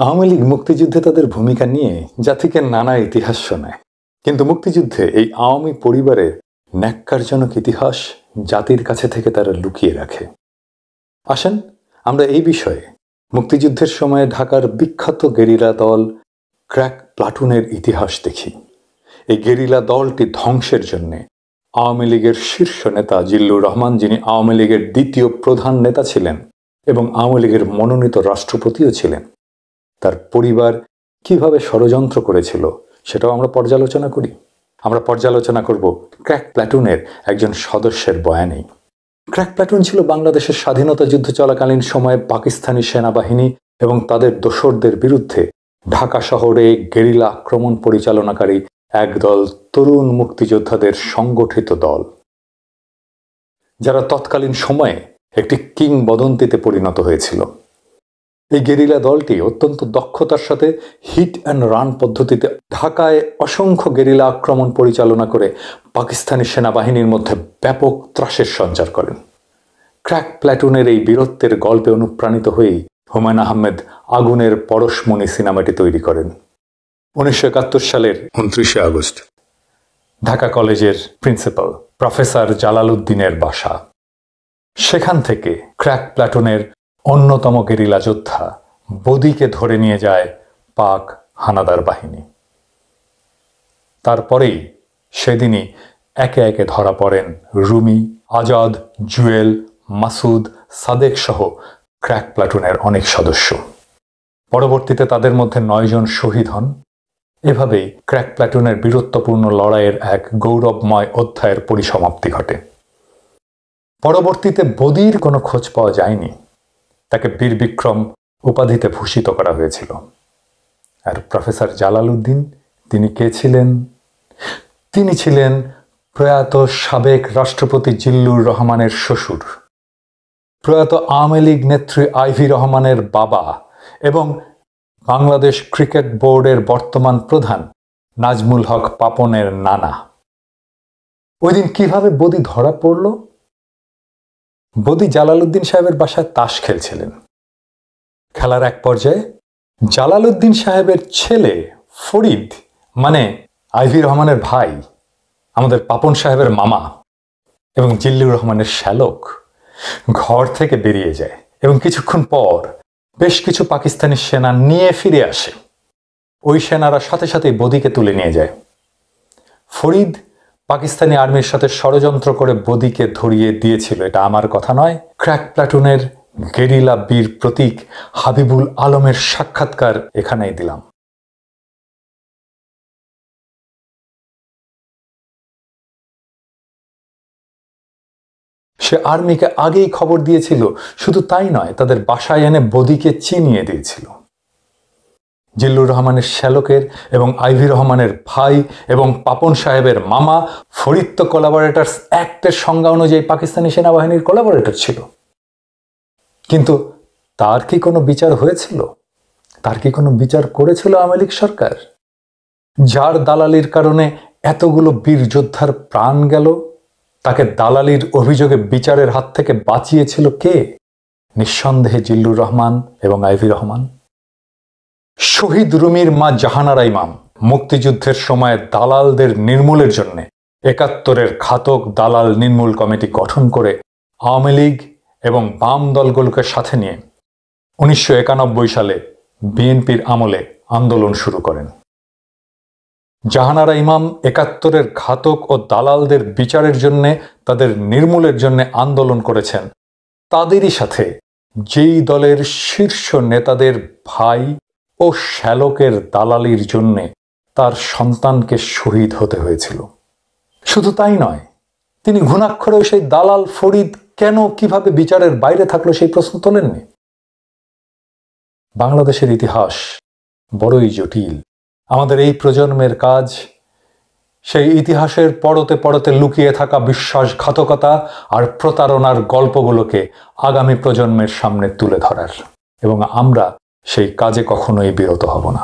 আওয়ামী লীগ মুক্তিযুদ্ধে তাদের ভূমিকা নিয়ে জাতিকে নানা ইতিহাস শোনায়, কিন্তু মুক্তিযুদ্ধে এই আওয়ামী পরিবারের ন্যাক্কারজনক ইতিহাস জাতির কাছে থেকে তারা লুকিয়ে রাখে। আসেন আমরা এই বিষয়ে মুক্তিযুদ্ধের সময়ে ঢাকার বিখ্যাত গেরিলা দল ক্র্যাক প্লাটুনের ইতিহাস দেখি। এই গেরিলা দলটি ধ্বংসের জন্য আওয়ামী লীগের শীর্ষ নেতা জিল্লুর রহমান, যিনি আওয়ামী লীগের দ্বিতীয় প্রধান নেতা ছিলেন এবং আওয়ামী লীগের মনোনীত রাষ্ট্রপতিও ছিলেন, তার পরিবার কিভাবে ষড়যন্ত্র করেছিল সেটাও আমরা পর্যালোচনা করি। আমরা পর্যালোচনা করব ক্র্যাক প্লাটুনের একজন সদস্যের বয়ানেই। ক্র্যাক প্লাটুন ছিল বাংলাদেশের স্বাধীনতা যুদ্ধ চলাকালীন সময়ে পাকিস্তানি সেনাবাহিনী এবং তাদের দোসরদের বিরুদ্ধে ঢাকা শহরে গেরিলা আক্রমণ পরিচালনাকারী একদল তরুণ মুক্তিযোদ্ধাদের সংগঠিত দল, যারা তৎকালীন সময়ে একটি কিংবদন্তিতে পরিণত হয়েছিল। এই গেরিলা দলটি অত্যন্ত দক্ষতার সাথে হিট অ্যান্ড রান পদ্ধতিতে ঢাকায় অসংখ্য গেরিলা আক্রমণ পরিচালনা করে পাকিস্তানি সেনাবাহিনীর মধ্যে ব্যাপক ত্রাসের সঞ্চার করেন। ক্র্যাক প্লাটুনের এই বীরত্বের গল্পে অনুপ্রাণিত হয়েই হুমায়ূন আহমেদ আগুনের পরশমণি সিনেমাটি তৈরি করেন 1971 সালের 29 আগস্ট। ঢাকা কলেজের প্রিন্সিপাল প্রফেসর জালালউদ্দিনের বাসা, সেখান থেকে ক্র্যাক প্লাটুনের অন্যতম গেরিলা যোদ্ধা বদিকে ধরে নিয়ে যায় পাক হানাদার বাহিনী। তারপরেই সেদিনই একে একে ধরা পড়েন রুমি, আজাদ, জুয়েল, মাসুদ, সাদেক সহ ক্র্যাক প্লাটুনের অনেক সদস্য। পরবর্তীতে তাদের মধ্যে 9 জন শহীদ হন। এভাবেই ক্র্যাক প্লাটুনের বীরত্বপূর্ণ লড়াইয়ের এক গৌরবময় অধ্যায়ের পরিসমাপ্তি ঘটে। পরবর্তীতে বদির কোনো খোঁজ পাওয়া যায়নি। তাকে বীর বিক্রম উপাধিতে ভূষিত করা হয়েছিল। আর প্রফেসর জালালউদ্দিন, তিনি কে ছিলেন? তিনি ছিলেন প্রয়াত সাবেক রাষ্ট্রপতি জিল্লুর রহমানের শ্বশুর, প্রয়াত আওয়ামী লীগ নেত্রী আইভি রহমানের বাবা এবং বাংলাদেশ ক্রিকেট বোর্ডের বর্তমান প্রধান নাজমুল হক পাপনের নানা। ওই দিন কিভাবে বদি ধরা পড়ল? বদি জালালউদ্দিন সাহেবের বাসায় তাস খেলছিলেন। খেলার এক পর্যায়ে জালালউদ্দিন সাহেবের ছেলে ফরিদ, মানে আইভি রহমানের ভাই, আমাদের পাপন সাহেবের মামা এবং জিল্লুর রহমানের শ্যালক, ঘর থেকে বেরিয়ে যায় এবং কিছুক্ষণ পর বেশ কিছু পাকিস্তানি সেনা নিয়ে ফিরে আসে। ওই সেনারা সাথে সাথেই বদিকে তুলে নিয়ে যায়। ফরিদ পাকিস্তানি আর্মির সাথে ষড়যন্ত্র করে বদিকে ধরিয়ে দিয়েছিল, এটা আমার কথা নয়। ক্র্যাক প্লাটুনের গেরিলা বীর প্রতীক হাবিবুল আলমের সাক্ষাৎকার এখানেই দিলাম। সে আর্মিকে আগেই খবর দিয়েছিল, শুধু তাই নয়, তাদের বাসায় এনে বদিকে চিনিয়ে দিয়েছিল। জিল্লুর রহমানের শ্যালকের এবং আইভি রহমানের ভাই এবং পাপন সাহেবের মামা ফরিদ তো কোলাবরেটরস অ্যাক্টের সংজ্ঞা অনুযায়ী পাকিস্তানি সেনাবাহিনীর কোলাবরেটর ছিল। কিন্তু তার কি কোনো বিচার হয়েছিল? তার কি কোনো বিচার করেছিল আওয়ামী লীগ সরকার? যার দালালির কারণে এতগুলো বীর যোদ্ধার প্রাণ গেল, তাকে দালালির অভিযোগে বিচারের হাত থেকে বাঁচিয়েছিল কে? নিঃসন্দেহে জিল্লুর রহমান এবং আইভি রহমান। শহীদ রুমির মা জাহানারা ইমাম মুক্তিযুদ্ধের সময় দালালদের নির্মূলের জন্য 71-এর ঘাতক দালাল নির্মূল কমিটি গঠন করে আওয়ামী লীগ এবং বাম দলগুলোকে সাথে নিয়ে 1991 সালে বিএনপির আমলে আন্দোলন শুরু করেন। জাহানারা ইমাম 71-এর ঘাতক ও দালালদের বিচারের জন্য, তাদের নির্মূলের জন্য আন্দোলন করেছেন। তাদেরই সাথে যেই দলের শীর্ষ নেতাদের ভাই ও শ্যালকের দালালির জন্য তার সন্তানকে শহীদ হতে হয়েছিল। শুধু তাই নয়, তিনি ঘুণাক্ষরেও সেই দালাল ফরিদ কেন কিভাবে বিচারের বাইরে থাকলো সেই প্রশ্ন তোলেননি। বাংলাদেশের ইতিহাস বড়ই জটিল। আমাদের এই প্রজন্মের কাজ সেই ইতিহাসের পরতে পরতে লুকিয়ে থাকা বিশ্বাসঘাতকতা আর প্রতারণার গল্পগুলোকে আগামী প্রজন্মের সামনে তুলে ধরার, এবং আমরা সেই কাজে কখনোই বিরত হব না।